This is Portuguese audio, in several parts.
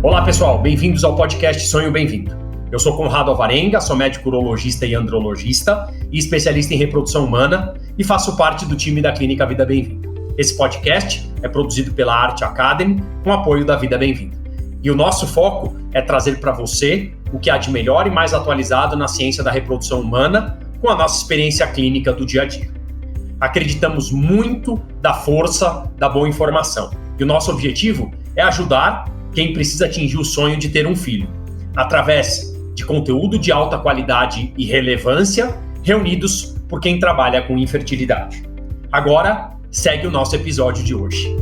Olá pessoal, bem-vindos ao podcast Sonho Bem-vindo. Eu sou Conrado Alvarenga, sou médico urologista e andrologista e especialista em reprodução humana e faço parte do time da Clínica Vida Bem-vinda. Esse podcast é produzido pela Arte Academy com apoio da Vida Bem-vinda. E o nosso foco é trazer para você o que há de melhor e mais atualizado na ciência da reprodução humana com a nossa experiência clínica do dia a dia. Acreditamos muito da força da boa informação e o nosso objetivo é ajudar quem precisa atingir o sonho de ter um filho, através de conteúdo de alta qualidade e relevância, reunidos por quem trabalha com infertilidade. Agora, segue o nosso episódio de hoje.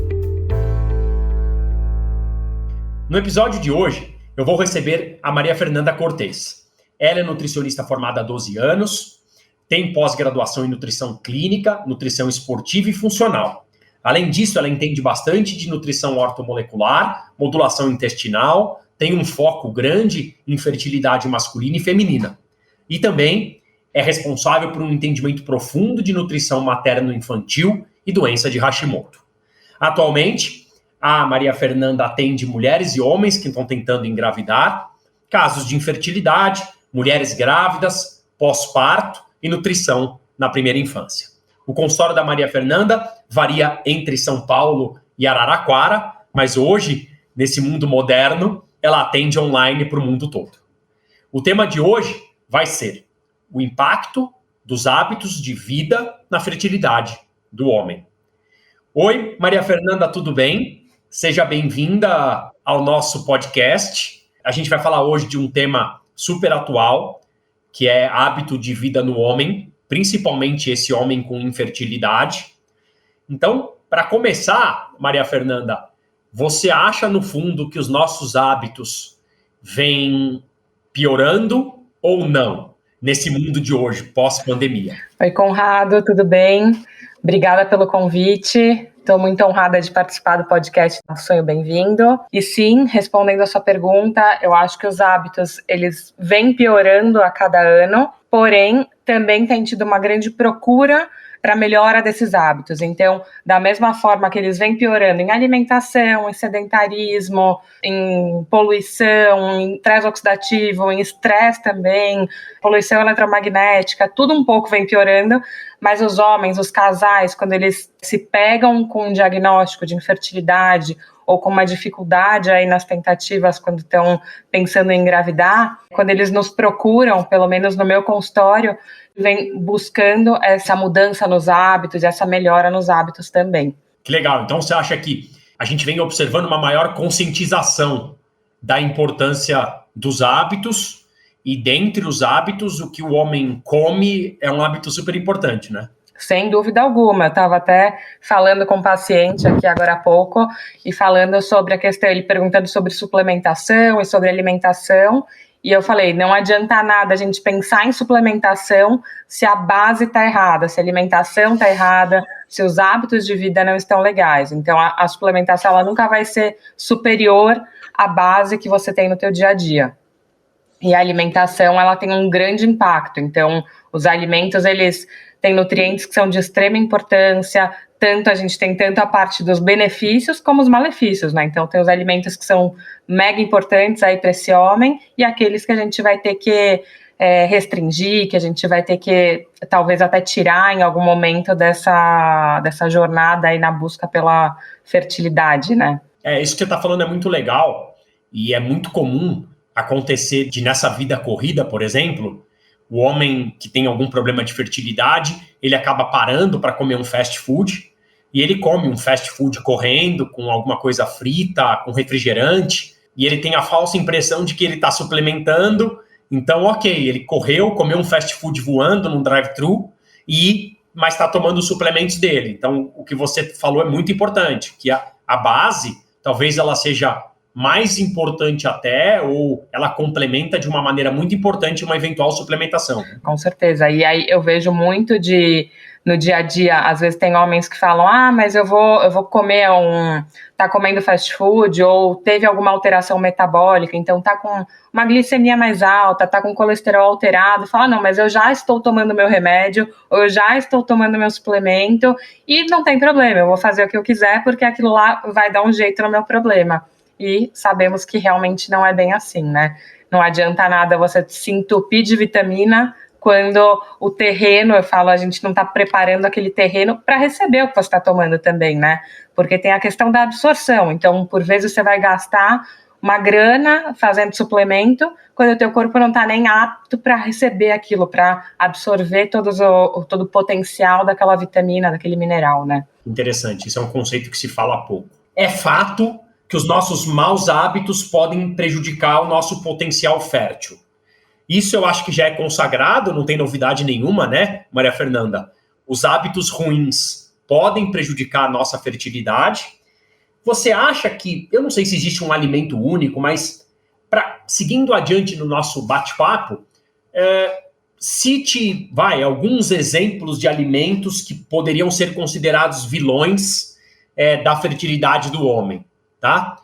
No episódio de hoje, eu vou receber a Maria Fernanda Cortez. Ela é nutricionista formada há 12 anos, tem pós-graduação em nutrição clínica, nutrição esportiva e funcional. Além disso, ela entende bastante de nutrição ortomolecular, modulação intestinal, tem um foco grande em fertilidade masculina e feminina. E também é responsável por um entendimento profundo de nutrição materno-infantil e doença de Hashimoto. Atualmente, a Maria Fernanda atende mulheres e homens que estão tentando engravidar, casos de infertilidade, mulheres grávidas, pós-parto e nutrição na primeira infância. O consultório da Maria Fernanda varia entre São Paulo e Araraquara, mas hoje, nesse mundo moderno, ela atende online para o mundo todo. O tema de hoje vai ser o impacto dos hábitos de vida na fertilidade do homem. Oi, Maria Fernanda, tudo bem? Seja bem-vinda ao nosso podcast. A gente vai falar hoje de um tema super atual, que é hábito de vida no homem, principalmente esse homem com infertilidade. Então, para começar, Maria Fernanda, você acha, no fundo, que os nossos hábitos vêm piorando ou não nesse mundo de hoje, pós-pandemia? Oi, Conrado, tudo bem? Obrigada pelo convite. Estou muito honrada de participar do podcast Sonho Bem-vindo. E sim, respondendo a sua pergunta, eu acho que os hábitos, eles vêm piorando a cada ano, porém, também tem tido uma grande procura para a melhora desses hábitos. Então, da mesma forma que eles vêm piorando em alimentação, em sedentarismo, em poluição, em estresse oxidativo, em estresse também, poluição eletromagnética, tudo um pouco vem piorando, mas os homens, os casais, quando eles se pegam com um diagnóstico de infertilidade ou com uma dificuldade aí nas tentativas quando estão pensando em engravidar, quando eles nos procuram, pelo menos no meu consultório, vem buscando essa mudança nos hábitos, essa melhora nos hábitos também. Que legal. Então você acha que a gente vem observando uma maior conscientização da importância dos hábitos e dentre os hábitos, o que o homem come é um hábito super importante, né? Sem dúvida alguma. Eu estava até falando com um paciente aqui agora há pouco e falando sobre a questão, ele perguntando sobre suplementação e sobre alimentação. E eu falei, não adianta nada a gente pensar em suplementação se a base está errada, se a alimentação está errada, se os hábitos de vida não estão legais. Então, a suplementação ela nunca vai ser superior à base que você tem no teu dia a dia. E a alimentação, ela tem um grande impacto. Então, os alimentos, eles têm nutrientes que são de extrema importância, tanto a gente tem tanto a parte dos benefícios como os malefícios, né? Então, tem os alimentos que são mega importantes aí para esse homem e aqueles que a gente vai ter que restringir, que a gente vai ter que talvez até tirar em algum momento dessa jornada aí na busca pela fertilidade, né? Isso que você está falando é muito legal e é muito comum acontecer de nessa vida corrida, por exemplo, o homem que tem algum problema de fertilidade, ele acaba parando para comer um fast food e ele come um fast food correndo com alguma coisa frita, com refrigerante, e ele tem a falsa impressão de que ele está suplementando. Então, ok, ele correu, comeu um fast food voando num drive-thru, mas está tomando os suplementos dele. Então, o que você falou é muito importante, que a base, talvez ela seja mais importante até, ou ela complementa de uma maneira muito importante uma eventual suplementação. Com certeza. E aí eu vejo muito no dia a dia, às vezes tem homens que falam, mas eu vou comer tá comendo fast food, ou teve alguma alteração metabólica, então tá com uma glicemia mais alta, tá com colesterol alterado, fala, não, mas eu já estou tomando meu remédio, ou eu já estou tomando meu suplemento, e não tem problema, eu vou fazer o que eu quiser, porque aquilo lá vai dar um jeito no meu problema. e sabemos que realmente não é bem assim, né? Não adianta nada você se entupir de vitamina quando o terreno, eu falo, a gente não está preparando aquele terreno para receber o que você está tomando também, né? Porque tem a questão da absorção. Então, por vezes, você vai gastar uma grana fazendo suplemento quando o teu corpo não está nem apto para receber aquilo, para absorver todo o potencial daquela vitamina, daquele mineral, né? Interessante, isso é um conceito que se fala pouco. É fato que os nossos maus hábitos podem prejudicar o nosso potencial fértil. Isso eu acho que já é consagrado, não tem novidade nenhuma, né, Maria Fernanda? Os hábitos ruins podem prejudicar a nossa fertilidade. Você acha que, eu não sei se existe um alimento único, mas seguindo adiante no nosso bate-papo, cite, alguns exemplos de alimentos que poderiam ser considerados vilões da fertilidade do homem, tá?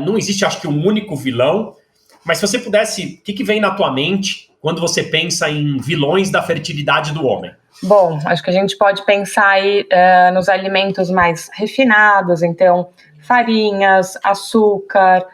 Não existe, acho que, um único vilão, mas se você pudesse, o que vem na tua mente quando você pensa em vilões da fertilidade do homem? Bom, acho que a gente pode pensar aí nos alimentos mais refinados, então farinhas, açúcar,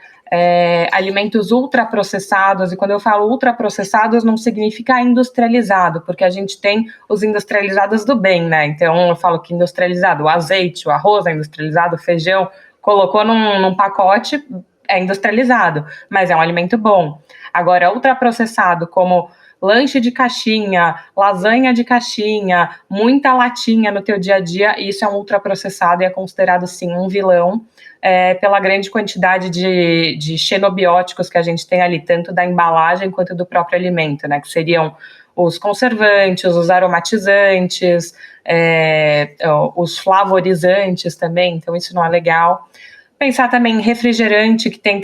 alimentos ultraprocessados, e quando eu falo ultraprocessados não significa industrializado, porque a gente tem os industrializados do bem, né? Então eu falo que industrializado, o azeite, o arroz é industrializado, o feijão, colocou num pacote, é industrializado, mas é um alimento bom. Agora, ultraprocessado, como lanche de caixinha, lasanha de caixinha, muita latinha no teu dia a dia, isso é um ultraprocessado e é considerado, sim, um vilão, pela grande quantidade de xenobióticos que a gente tem ali, tanto da embalagem quanto do próprio alimento, né, que seriam os conservantes, os aromatizantes, os flavorizantes também, então isso não é legal. Pensar também em refrigerante que tem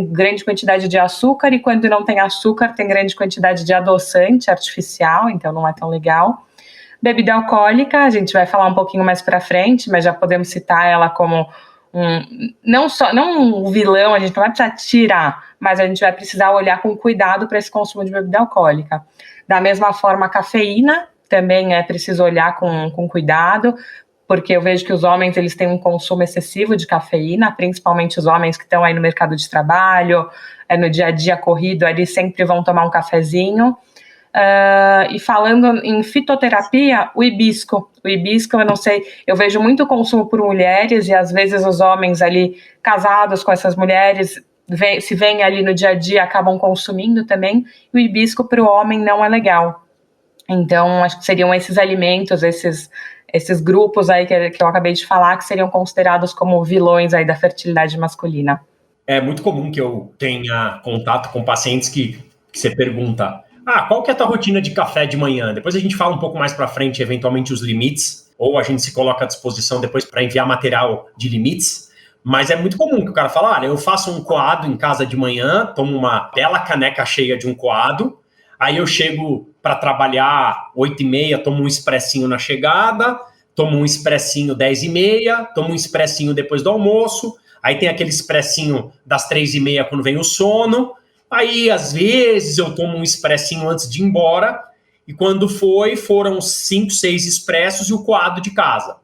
grande quantidade de açúcar, e quando não tem açúcar tem grande quantidade de adoçante artificial, então não é tão legal. Bebida alcoólica, a gente vai falar um pouquinho mais para frente, mas já podemos citar ela como não um vilão, a gente não vai precisar tirar, mas a gente vai precisar olhar com cuidado para esse consumo de bebida alcoólica. Da mesma forma, a cafeína também é preciso olhar com cuidado, porque eu vejo que os homens eles têm um consumo excessivo de cafeína, principalmente os homens que estão aí no mercado de trabalho, no dia a dia corrido, eles sempre vão tomar um cafezinho. E falando em fitoterapia, o hibisco, eu não sei, eu vejo muito consumo por mulheres, e às vezes os homens ali casados com essas mulheres, se veem ali no dia a dia, acabam consumindo também, e o hibisco para o homem não é legal. Então, acho que seriam esses alimentos, esses grupos aí que eu acabei de falar, que seriam considerados como vilões aí da fertilidade masculina. É muito comum que eu tenha contato com pacientes que você pergunta, qual que é a tua rotina de café de manhã? Depois a gente fala um pouco mais para frente, eventualmente, os limites, ou a gente se coloca à disposição depois para enviar material de limites, mas é muito comum que o cara fala, eu faço um coado em casa de manhã, tomo uma bela caneca cheia de um coado, aí eu chego para trabalhar 8h30, tomo um expressinho na chegada, tomo um expressinho 10h30, tomo um expressinho depois do almoço, aí tem aquele expressinho das 3h30 quando vem o sono, aí às vezes eu tomo um expressinho antes de ir embora, e quando foram 5, 6 expressos e o coado de casa.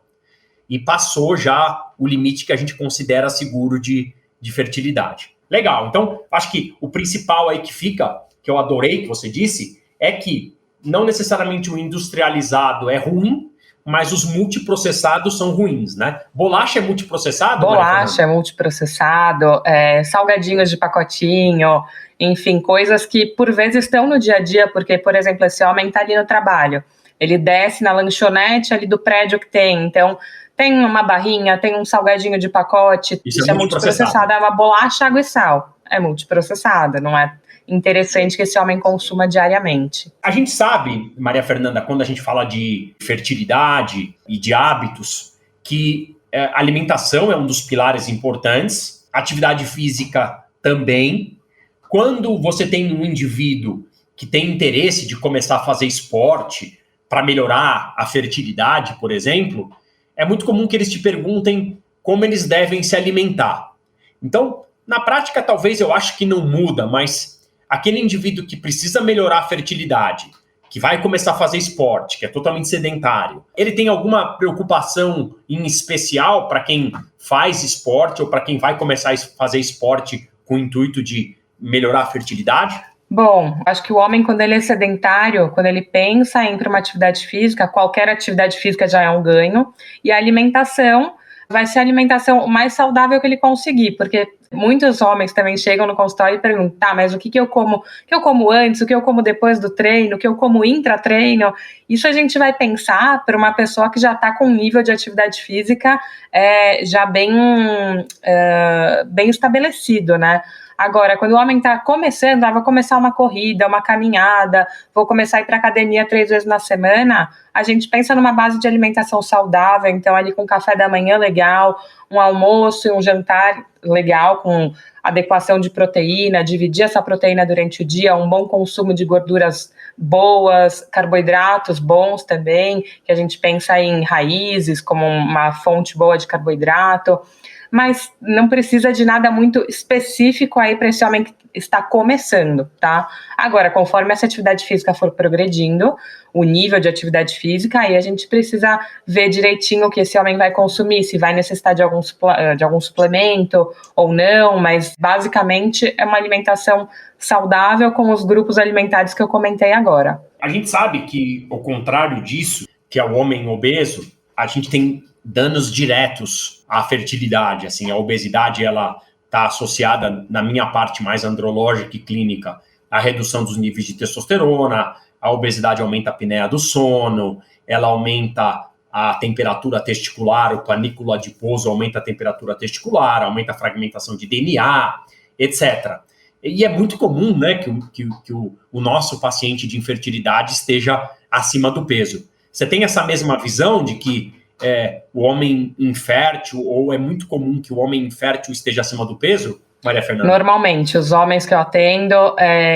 E passou já o limite que a gente considera seguro de fertilidade. Legal, então acho que o principal aí que fica, que eu adorei que você disse, é que não necessariamente o industrializado é ruim, mas os multiprocessados são ruins, né? Bolacha é multiprocessado? Bolacha é multiprocessado, salgadinhos de pacotinho, enfim, coisas que por vezes estão no dia a dia, porque, por exemplo, esse homem está ali no trabalho, ele desce na lanchonete ali do prédio que tem, então tem uma barrinha, tem um salgadinho de pacote, isso é multiprocessado, é uma bolacha, água e sal, é multiprocessada, não é interessante que esse homem consuma diariamente. A gente sabe, Maria Fernanda, quando a gente fala de fertilidade e de hábitos, que alimentação é um dos pilares importantes, atividade física também. Quando você tem um indivíduo que tem interesse de começar a fazer esporte para melhorar a fertilidade, por exemplo, é muito comum que eles te perguntem como eles devem se alimentar. Então, na prática, talvez eu acho que não muda, mas aquele indivíduo que precisa melhorar a fertilidade, que vai começar a fazer esporte, que é totalmente sedentário, ele tem alguma preocupação em especial para quem faz esporte ou para quem vai começar a fazer esporte com o intuito de melhorar a fertilidade? Bom, acho que o homem, quando ele é sedentário, quando ele pensa em ir para uma atividade física, qualquer atividade física já é um ganho, e a alimentação vai ser a alimentação o mais saudável que ele conseguir, porque muitos homens também chegam no consultório e perguntam, tá, mas o que eu como? O que eu como antes? O que eu como depois do treino? O que eu como intra-treino? Isso a gente vai pensar para uma pessoa que já está com um nível de atividade física já bem estabelecido, né? Agora, quando o homem está começando, vou começar uma corrida, uma caminhada, vou começar a ir para academia 3 vezes na semana, a gente pensa numa base de alimentação saudável, então ali com café da manhã legal, um almoço e um jantar legal, com adequação de proteína, dividir essa proteína durante o dia, um bom consumo de gorduras boas, carboidratos bons também, que a gente pensa em raízes como uma fonte boa de carboidrato, mas não precisa de nada muito específico aí para esse homem que está começando, tá? Agora, conforme essa atividade física for progredindo, o nível de atividade física, aí a gente precisa ver direitinho o que esse homem vai consumir, se vai necessitar de algum suplemento ou não, mas basicamente é uma alimentação saudável com os grupos alimentares que eu comentei agora. A gente sabe que, ao contrário disso, que é o homem obeso, a gente tem danos diretos à fertilidade, assim, a obesidade, ela está associada, na minha parte mais andrológica e clínica, à redução dos níveis de testosterona, a obesidade aumenta a apneia do sono, ela aumenta a temperatura testicular, o panículo adiposo aumenta a temperatura testicular, aumenta a fragmentação de DNA, etc. E é muito comum, né, que o nosso paciente de infertilidade esteja acima do peso. Você tem essa mesma visão de que o homem infértil, ou é muito comum que o homem infértil esteja acima do peso, Maria Fernanda? Normalmente, os homens que eu atendo,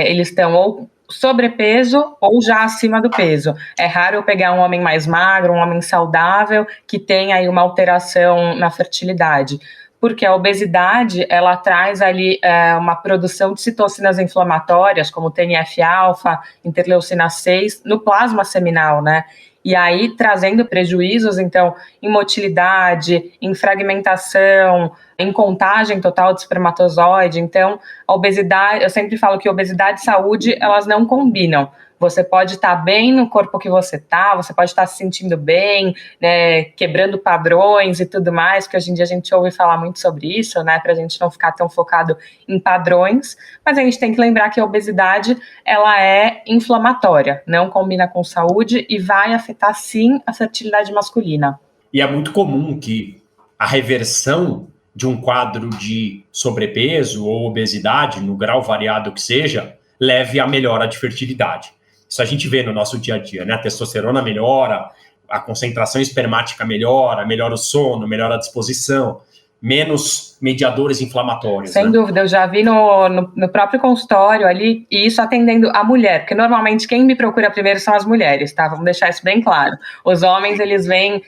eles estão ou sobrepeso ou já acima do peso. É raro eu pegar um homem mais magro, um homem saudável, que tem aí uma alteração na fertilidade. Porque a obesidade, ela traz ali uma produção de citocinas inflamatórias, como TNF-alfa, interleucina 6, no plasma seminal, né? E aí trazendo prejuízos, então, em motilidade, em fragmentação, em contagem total de espermatozoide. Então, a obesidade, eu sempre falo que obesidade e saúde, elas não combinam. Você pode estar bem no corpo que você está, você pode estar se sentindo bem, né, quebrando padrões e tudo mais, que hoje em dia a gente ouve falar muito sobre isso, né, para a gente não ficar tão focado em padrões, mas a gente tem que lembrar que a obesidade, ela é inflamatória, não combina com saúde e vai afetar, sim, a fertilidade masculina. E é muito comum que a reversão de um quadro de sobrepeso ou obesidade, no grau variado que seja, leve à melhora de fertilidade. Isso a gente vê no nosso dia a dia, né? A testosterona melhora, a concentração espermática melhora o sono, melhora a disposição, menos mediadores inflamatórios. Sem dúvida, eu já vi no próprio consultório ali, e isso atendendo a mulher, porque normalmente quem me procura primeiro são as mulheres, tá? Vamos deixar isso bem claro. Os homens, eles vêm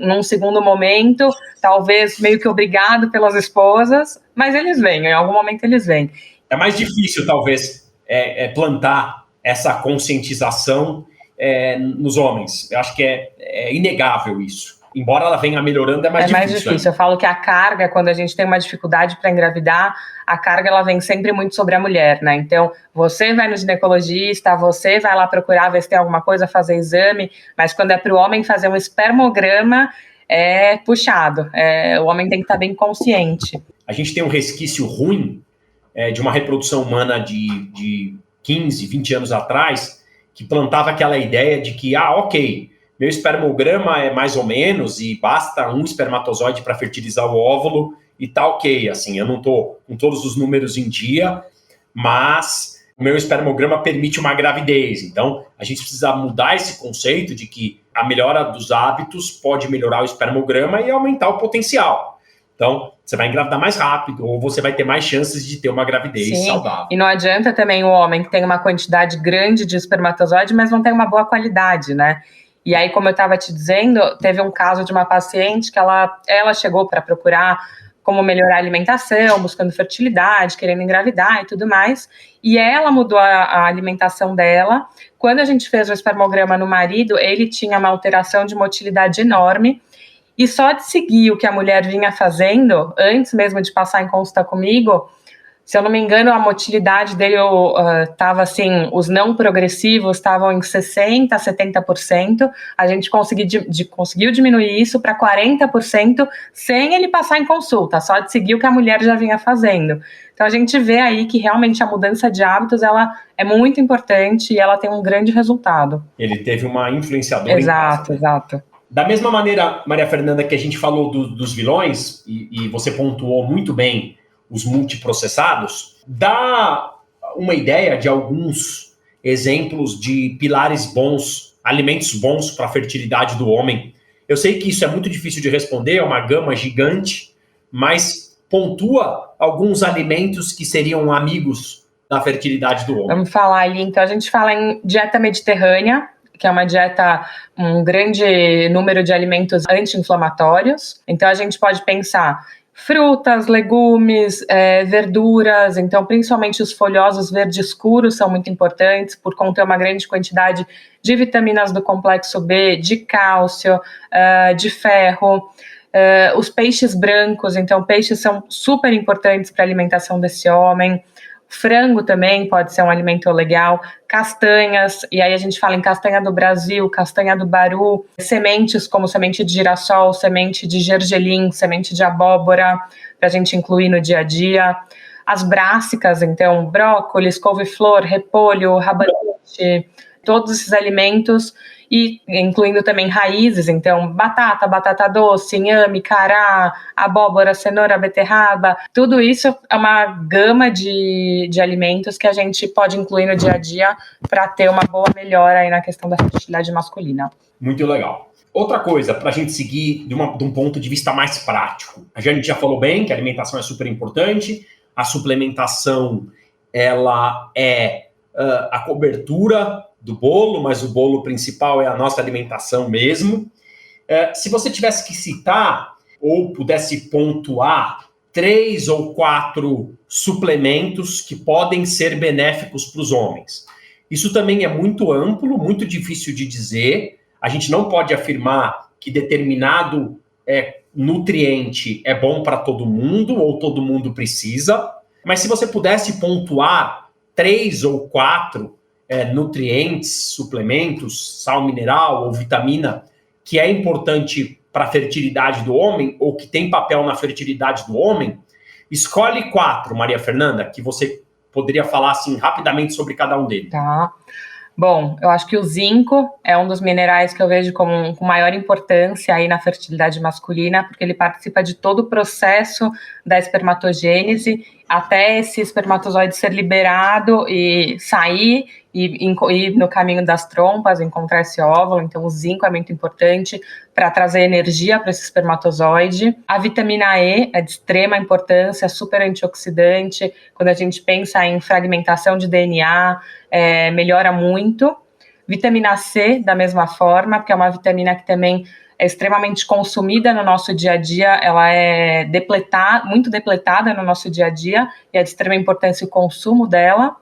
num segundo momento, talvez meio que obrigado pelas esposas, mas eles vêm, em algum momento eles vêm. É mais difícil, talvez, plantar essa conscientização nos homens. Eu acho que é inegável isso. Embora ela venha melhorando, é mais difícil. É mais difícil. Eu falo que a carga, quando a gente tem uma dificuldade para engravidar, a carga ela vem sempre muito sobre a mulher, né? Então, você vai no ginecologista, você vai lá procurar ver se tem alguma coisa, fazer exame, mas quando é para o homem fazer um espermograma, é puxado. O homem tem que estar bem consciente. A gente tem um resquício ruim de uma reprodução humana de 15, 20 anos atrás, que plantava aquela ideia de que, ok, meu espermograma é mais ou menos e basta um espermatozoide para fertilizar o óvulo e tá ok, assim, eu não tô com todos os números em dia, mas o meu espermograma permite uma gravidez. Então, a gente precisa mudar esse conceito de que a melhora dos hábitos pode melhorar o espermograma e aumentar o potencial. Então, você vai engravidar mais rápido ou você vai ter mais chances de ter uma gravidez saudável. E não adianta também o homem que tem uma quantidade grande de espermatozoide, mas não tem uma boa qualidade, né? E aí, como eu estava te dizendo, teve um caso de uma paciente que ela chegou para procurar como melhorar a alimentação, buscando fertilidade, querendo engravidar e tudo mais. E ela mudou a alimentação dela. Quando a gente fez o espermograma no marido, ele tinha uma alteração de motilidade enorme. E só de seguir o que a mulher vinha fazendo, antes mesmo de passar em consulta comigo, se eu não me engano, a motilidade dele estava assim, os não progressivos estavam em 60%, 70%. A gente conseguiu diminuir isso para 40% sem ele passar em consulta, só de seguir o que a mulher já vinha fazendo. Então a gente vê aí que realmente a mudança de hábitos ela é muito importante e ela tem um grande resultado. Ele teve uma influenciadora exato, em casa, né? Exato. Da mesma maneira, Maria Fernanda, que a gente falou dos vilões, e você pontuou muito bem os multiprocessados, dá uma ideia de alguns exemplos de pilares bons, alimentos bons para a fertilidade do homem. Eu sei que isso é muito difícil de responder, é uma gama gigante, mas pontua alguns alimentos que seriam amigos da fertilidade do homem. Vamos falar ali, então a gente fala em dieta mediterrânea, que é uma dieta, um grande número de alimentos anti-inflamatórios. Então a gente pode pensar frutas, legumes, verduras, então principalmente os folhosos verdes escuros são muito importantes por conter uma grande quantidade de vitaminas do complexo B, de cálcio, de ferro. Os peixes brancos, então peixes são super importantes para a alimentação desse homem. Frango também pode ser um alimento legal, castanhas, e aí a gente fala em castanha do Brasil, castanha do Baru, sementes como semente de girassol, semente de gergelim, semente de abóbora, para a gente incluir no dia a dia. As brássicas, então, brócolis, couve-flor, repolho, rabanete, todos esses alimentos, e incluindo também raízes, então batata doce, inhame, cará, abóbora, cenoura, beterraba, tudo isso é uma gama de alimentos que a gente pode incluir no dia a dia para ter uma boa melhora aí na questão da fertilidade masculina. Muito legal. Outra coisa, para a gente seguir de um ponto de vista mais prático, a gente já falou bem que a alimentação é super importante, a suplementação ela é a cobertura do bolo, mas o bolo principal é a nossa alimentação mesmo. Se você tivesse que citar ou pudesse pontuar 3 ou 4 suplementos que podem ser benéficos para os homens. Isso também é muito amplo, muito difícil de dizer. A gente não pode afirmar que determinado nutriente é bom para todo mundo ou todo mundo precisa, mas se você pudesse pontuar 3 ou 4 nutrientes, suplementos, sal mineral ou vitamina, que é importante para a fertilidade do homem, ou que tem papel na fertilidade do homem, escolhe 4, Maria Fernanda, que você poderia falar assim rapidamente sobre cada um deles. Tá. Bom, eu acho que o zinco é um dos minerais que eu vejo com maior importância aí na fertilidade masculina, porque ele participa de todo o processo da espermatogênese, até esse espermatozoide ser liberado e sair e ir no caminho das trompas, encontrar esse óvulo. Então o zinco é muito importante para trazer energia para esse espermatozoide. A vitamina E é de extrema importância, super antioxidante. Quando a gente pensa em fragmentação de DNA, melhora muito. Vitamina C, da mesma forma, porque é uma vitamina que também é extremamente consumida no nosso dia a dia, ela é muito depletada no nosso dia a dia, e é de extrema importância o consumo dela.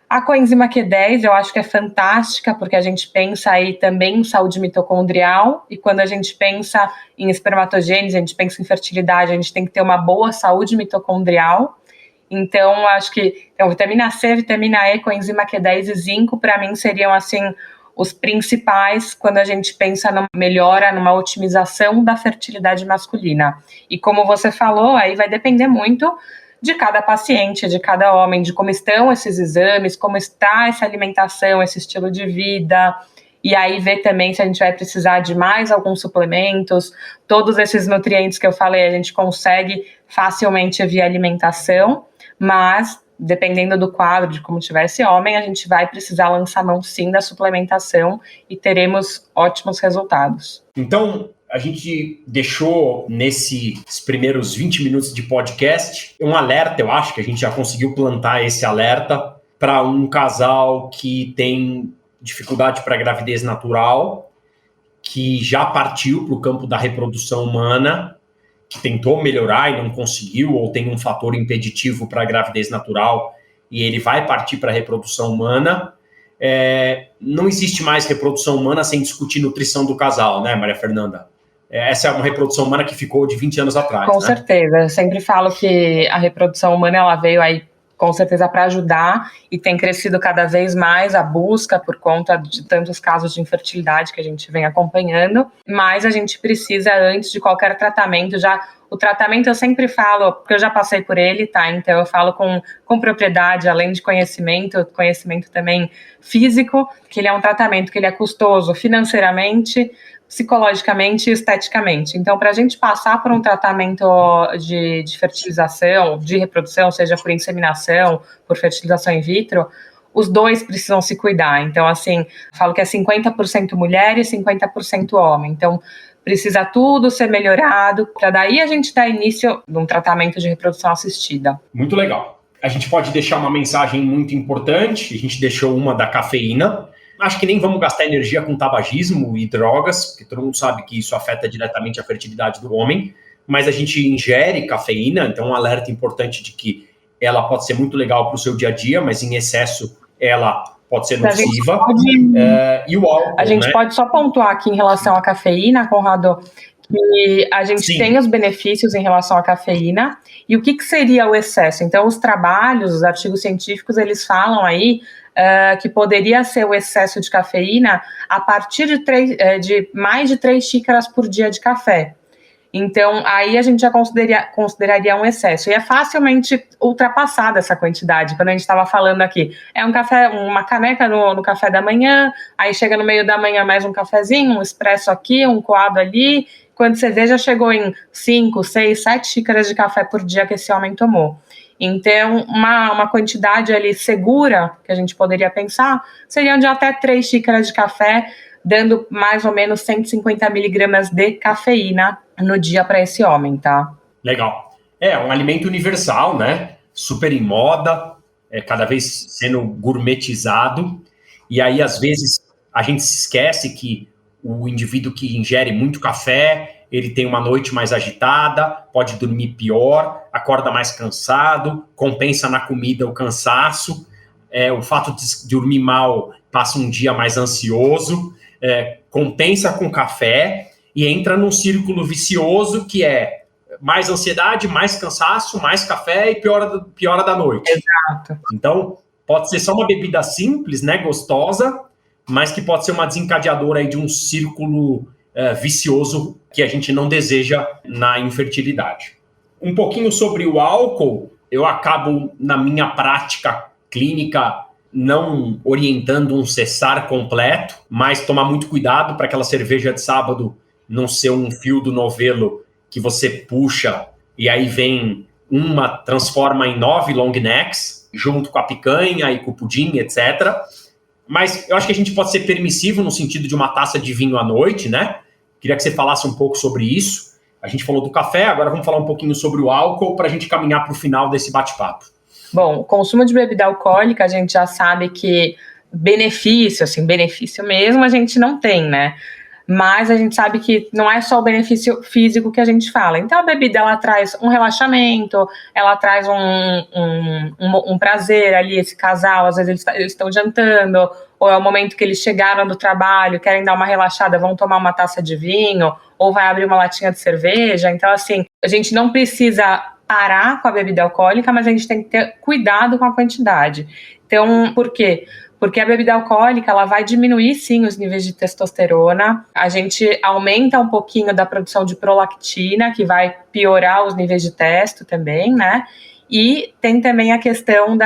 A coenzima Q10 eu acho que é fantástica, porque a gente pensa aí também em saúde mitocondrial, e quando a gente pensa em espermatogênese, a gente pensa em fertilidade, a gente tem que ter uma boa saúde mitocondrial. Então, acho que vitamina C, vitamina E, coenzima Q10 e zinco, para mim, seriam, assim, os principais quando a gente pensa numa melhora, numa otimização da fertilidade masculina. E como você falou, aí vai depender muito de cada paciente, de cada homem, de como estão esses exames, como está essa alimentação, esse estilo de vida, e aí ver também se a gente vai precisar de mais alguns suplementos. Todos esses nutrientes que eu falei, a gente consegue facilmente via alimentação, mas dependendo do quadro, de como tiver esse homem, a gente vai precisar lançar mão sim da suplementação e teremos ótimos resultados. Então, a gente deixou nesses primeiros 20 minutos de podcast um alerta, eu acho que a gente já conseguiu plantar esse alerta para um casal que tem dificuldade para gravidez natural, que já partiu para o campo da reprodução humana que tentou melhorar e não conseguiu, ou tem um fator impeditivo para a gravidez natural e ele vai partir para a reprodução humana, não existe mais reprodução humana sem discutir nutrição do casal, né, Maria Fernanda? Essa é uma reprodução humana que ficou de 20 anos atrás. Com certeza. Eu sempre falo que a reprodução humana ela veio aí com certeza para ajudar e tem crescido cada vez mais a busca por conta de tantos casos de infertilidade que a gente vem acompanhando, mas a gente precisa, antes de qualquer tratamento, o tratamento eu sempre falo, porque eu já passei por ele, tá? Então eu falo com propriedade, além de conhecimento também físico, que ele é um tratamento que ele é custoso financeiramente, psicologicamente e esteticamente. Então, para a gente passar por um tratamento de fertilização, de reprodução, seja por inseminação, por fertilização in vitro, os dois precisam se cuidar. Então, assim, falo que é 50% mulher e 50% homem. Então, precisa tudo ser melhorado, para daí a gente dar início a um tratamento de reprodução assistida. Muito legal. A gente pode deixar uma mensagem muito importante, a gente deixou uma da cafeína. Acho que nem vamos gastar energia com tabagismo e drogas, porque todo mundo sabe que isso afeta diretamente a fertilidade do homem, mas a gente ingere cafeína, então um alerta importante de que ela pode ser muito legal para o seu dia a dia, mas em excesso ela pode ser nociva. E o álcool, a gente pode só pontuar aqui em relação à cafeína, Conrado, que a gente tem os benefícios em relação à cafeína, e o que seria o excesso? Então, os trabalhos, os artigos científicos, eles falam aí que poderia ser o excesso de cafeína a partir de mais de 3 xícaras por dia de café. Então, aí a gente já consideraria um excesso. E é facilmente ultrapassada essa quantidade. Quando a gente estava falando aqui, uma caneca no café da manhã, aí chega no meio da manhã mais um cafezinho, um expresso aqui, um coado ali. Quando você vê, já chegou em 5, 6, 7 xícaras de café por dia que esse homem tomou. Então, uma quantidade ali segura, que a gente poderia pensar, seriam de até 3 xícaras de café, dando mais ou menos 150 miligramas de cafeína no dia para esse homem, tá? Legal. Um alimento universal, né? Super em moda, cada vez sendo gourmetizado. E aí, às vezes, a gente se esquece que o indivíduo que ingere muito café, ele tem uma noite mais agitada, pode dormir pior, acorda mais cansado, compensa na comida o cansaço, o fato de dormir mal passa um dia mais ansioso, compensa com café e entra num círculo vicioso que é mais ansiedade, mais cansaço, mais café e piora da noite. Exato. Então, pode ser só uma bebida simples, né, gostosa, mas que pode ser uma desencadeadora aí de um círculo vicioso que a gente não deseja na infertilidade. Um pouquinho sobre o álcool, eu acabo, na minha prática clínica, não orientando um cessar completo, mas tomar muito cuidado para aquela cerveja de sábado não ser um fio do novelo que você puxa e aí transforma em 9 long necks, junto com a picanha e com o pudim, etc. Mas eu acho que a gente pode ser permissivo no sentido de uma taça de vinho à noite, né? Queria que você falasse um pouco sobre isso. A gente falou do café, agora vamos falar um pouquinho sobre o álcool para a gente caminhar para o final desse bate-papo. Bom, o consumo de bebida alcoólica, a gente já sabe que benefício mesmo a gente não tem, né? Mas a gente sabe que não é só o benefício físico que a gente fala. Então, a bebida, ela traz um relaxamento, ela traz um prazer ali, esse casal, às vezes eles estão jantando, ou é o momento que eles chegaram do trabalho, querem dar uma relaxada, vão tomar uma taça de vinho, ou vai abrir uma latinha de cerveja. Então, assim, a gente não precisa parar com a bebida alcoólica, mas a gente tem que ter cuidado com a quantidade. Então, por quê? Porque a bebida alcoólica, ela vai diminuir, sim, os níveis de testosterona. A gente aumenta um pouquinho da produção de prolactina, que vai piorar os níveis de testo também, né? E tem também a questão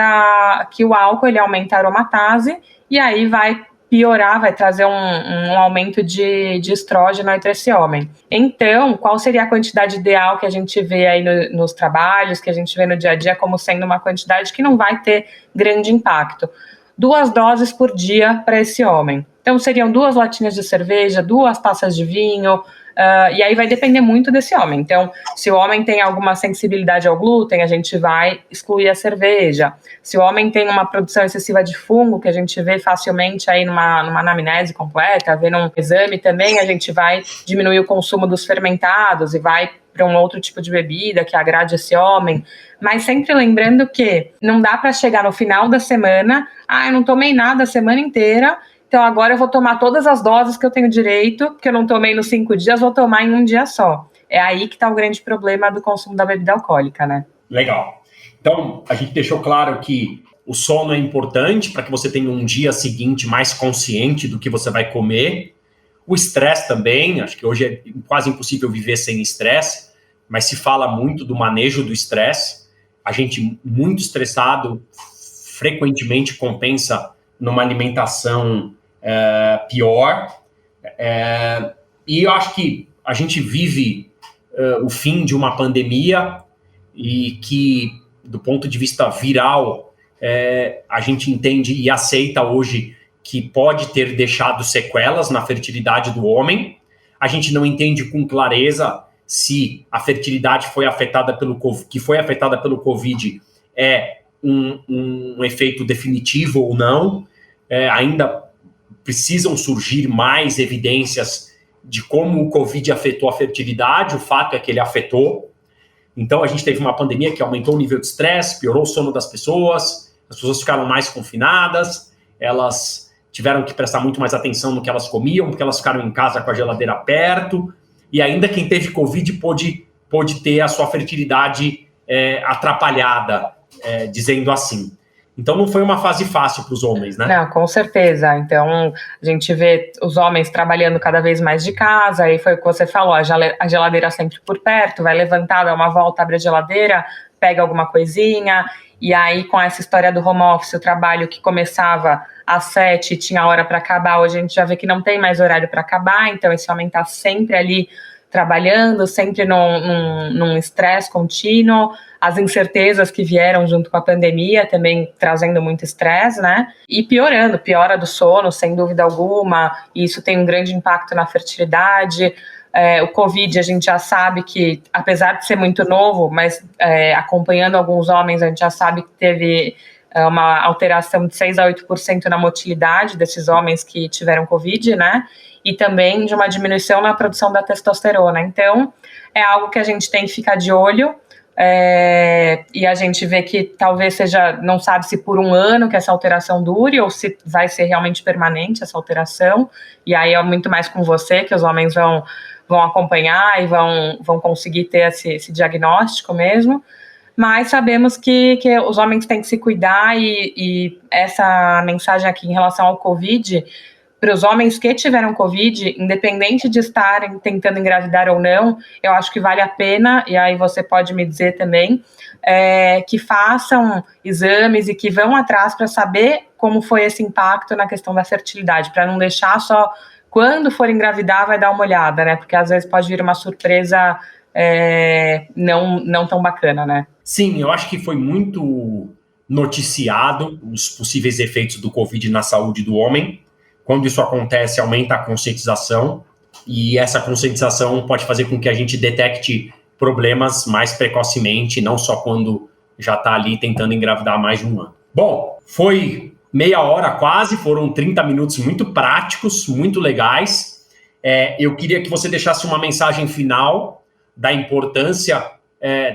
que o álcool, ele aumenta a aromatase, e aí vai piorar, vai trazer um aumento de estrógeno entre esse homem. Então, qual seria a quantidade ideal que a gente vê aí nos trabalhos, que a gente vê no dia a dia como sendo uma quantidade que não vai ter grande impacto? 2 doses por dia para esse homem. Então, seriam 2 latinhas de cerveja, 2 taças de vinho, e aí vai depender muito desse homem. Então, se o homem tem alguma sensibilidade ao glúten, a gente vai excluir a cerveja. Se o homem tem uma produção excessiva de fungo, que a gente vê facilmente aí numa anamnese completa, vê num exame também, a gente vai diminuir o consumo dos fermentados e vai para um outro tipo de bebida que agrade esse homem. Mas sempre lembrando que não dá para chegar no final da semana, eu não tomei nada a semana inteira, então agora eu vou tomar todas as doses que eu tenho direito, que eu não tomei nos 5 dias, vou tomar em um dia só. É aí que está o grande problema do consumo da bebida alcoólica, né? Legal. Então, a gente deixou claro que o sono é importante para que você tenha um dia seguinte mais consciente do que você vai comer. O estresse também, acho que hoje é quase impossível viver sem estresse, mas se fala muito do manejo do estresse. A gente muito estressado frequentemente compensa numa alimentação pior. E eu acho que a gente vive o fim de uma pandemia e que, do ponto de vista viral, a gente entende e aceita hoje que pode ter deixado sequelas na fertilidade do homem. A gente não entende com clareza se a fertilidade foi afetada pelo Covid é um efeito definitivo ou não. Ainda precisam surgir mais evidências de como o Covid afetou a fertilidade. O fato é que ele afetou. Então, a gente teve uma pandemia que aumentou o nível de estresse, piorou o sono das pessoas, as pessoas ficaram mais confinadas, elas tiveram que prestar muito mais atenção no que elas comiam, porque elas ficaram em casa com a geladeira perto, e ainda quem teve Covid pôde ter a sua fertilidade atrapalhada, dizendo assim. Então, não foi uma fase fácil para os homens, né? Não, com certeza. Então, a gente vê os homens trabalhando cada vez mais de casa, aí foi o que você falou, a geladeira sempre por perto, vai levantar, dá uma volta, abre a geladeira, pega alguma coisinha, e aí com essa história do home office, o trabalho que começava às 7 tinha hora para acabar, hoje a gente já vê que não tem mais horário para acabar, então esse homem está sempre ali trabalhando, sempre num estresse contínuo, as incertezas que vieram junto com a pandemia também trazendo muito estresse, né? E piora do sono, sem dúvida alguma, e isso tem um grande impacto na fertilidade. O Covid, a gente já sabe que, apesar de ser muito novo, mas acompanhando alguns homens, a gente já sabe que teve uma alteração de 6 a 8% na motilidade desses homens que tiveram Covid, né? E também de uma diminuição na produção da testosterona. Então, é algo que a gente tem que ficar de olho, e a gente vê que talvez seja, não sabe se por um ano que essa alteração dure ou se vai ser realmente permanente essa alteração, e aí é muito mais com você que os homens vão acompanhar e vão conseguir ter esse diagnóstico mesmo, mas sabemos que os homens têm que se cuidar, e essa mensagem aqui em relação ao Covid, para os homens que tiveram Covid, independente de estarem tentando engravidar ou não, eu acho que vale a pena, e aí você pode me dizer também, que façam exames e que vão atrás para saber como foi esse impacto na questão da fertilidade, para não deixar só quando for engravidar vai dar uma olhada, né? Porque às vezes pode vir uma surpresa não tão bacana, né? Sim, eu acho que foi muito noticiado os possíveis efeitos do Covid na saúde do homem. Quando isso acontece, aumenta a conscientização, e essa conscientização pode fazer com que a gente detecte problemas mais precocemente, não só quando já está ali tentando engravidar há mais de um ano. Bom, foi meia hora quase, foram 30 minutos muito práticos, muito legais. Eu queria que você deixasse uma mensagem final da importância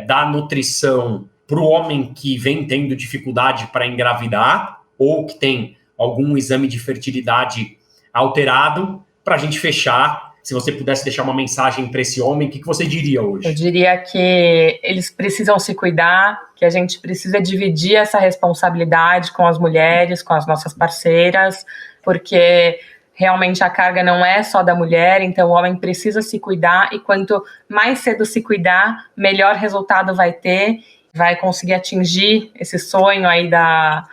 da nutrição para o homem que vem tendo dificuldade para engravidar ou que tem algum exame de fertilidade alterado, para a gente fechar. Se você pudesse deixar uma mensagem para esse homem, o que você diria hoje? Eu diria que eles precisam se cuidar, que a gente precisa dividir essa responsabilidade com as mulheres, com as nossas parceiras, porque realmente a carga não é só da mulher, então o homem precisa se cuidar, e quanto mais cedo se cuidar, melhor resultado vai ter, vai conseguir atingir esse sonho aí da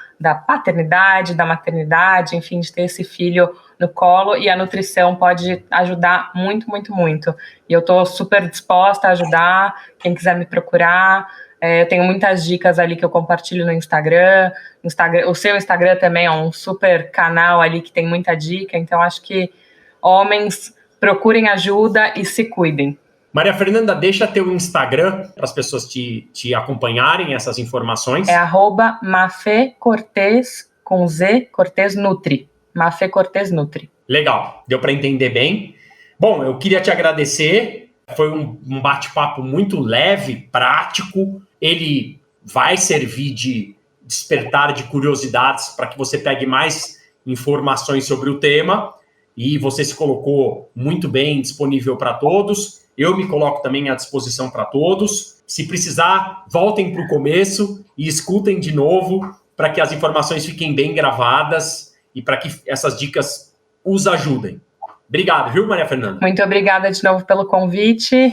paternidade, da maternidade, enfim, de ter esse filho no colo, e a nutrição pode ajudar muito, muito, muito. E eu estou super disposta a ajudar, quem quiser me procurar, Eu tenho muitas dicas ali que eu compartilho no Instagram. O seu Instagram também é um super canal ali que tem muita dica. Então, acho que homens procurem ajuda e se cuidem. Maria Fernanda, deixa teu Instagram para as pessoas te acompanharem essas informações. É @mafecortez, com Z, Cortez Nutri. Mafê Cortez Nutri. Legal, deu para entender bem. Bom, eu queria te agradecer. Foi um bate-papo muito leve, prático. Ele vai servir de despertar de curiosidades para que você pegue mais informações sobre o tema. E você se colocou muito bem disponível para todos. Eu me coloco também à disposição para todos. Se precisar, voltem para o começo e escutem de novo para que as informações fiquem bem gravadas e para que essas dicas os ajudem. Obrigado, viu, Maria Fernanda? Muito obrigada de novo pelo convite.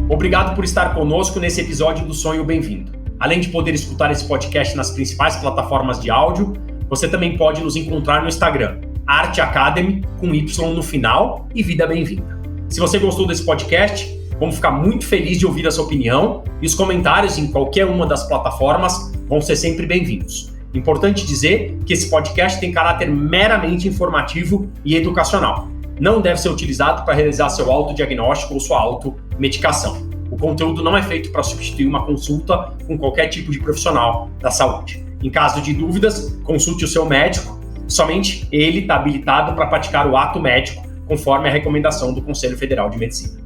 Obrigado por estar conosco nesse episódio do Sonho Bem-vindo. Além de poder escutar esse podcast nas principais plataformas de áudio, você também pode nos encontrar no Instagram, Arte Academy, com Y no final, e Vida Bem-vinda. Se você gostou desse podcast, vamos ficar muito felizes de ouvir a sua opinião, e os comentários em qualquer uma das plataformas vão ser sempre bem-vindos. Importante dizer que esse podcast tem caráter meramente informativo e educacional. Não deve ser utilizado para realizar seu autodiagnóstico ou sua automedicação. O conteúdo não é feito para substituir uma consulta com qualquer tipo de profissional da saúde. Em caso de dúvidas, consulte o seu médico. Somente ele está habilitado para praticar o ato médico, conforme a recomendação do Conselho Federal de Medicina.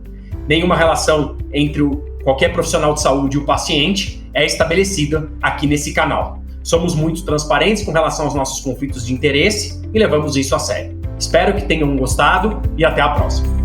Nenhuma relação entre qualquer profissional de saúde e o paciente é estabelecida aqui nesse canal. Somos muito transparentes com relação aos nossos conflitos de interesse e levamos isso a sério. Espero que tenham gostado e até a próxima.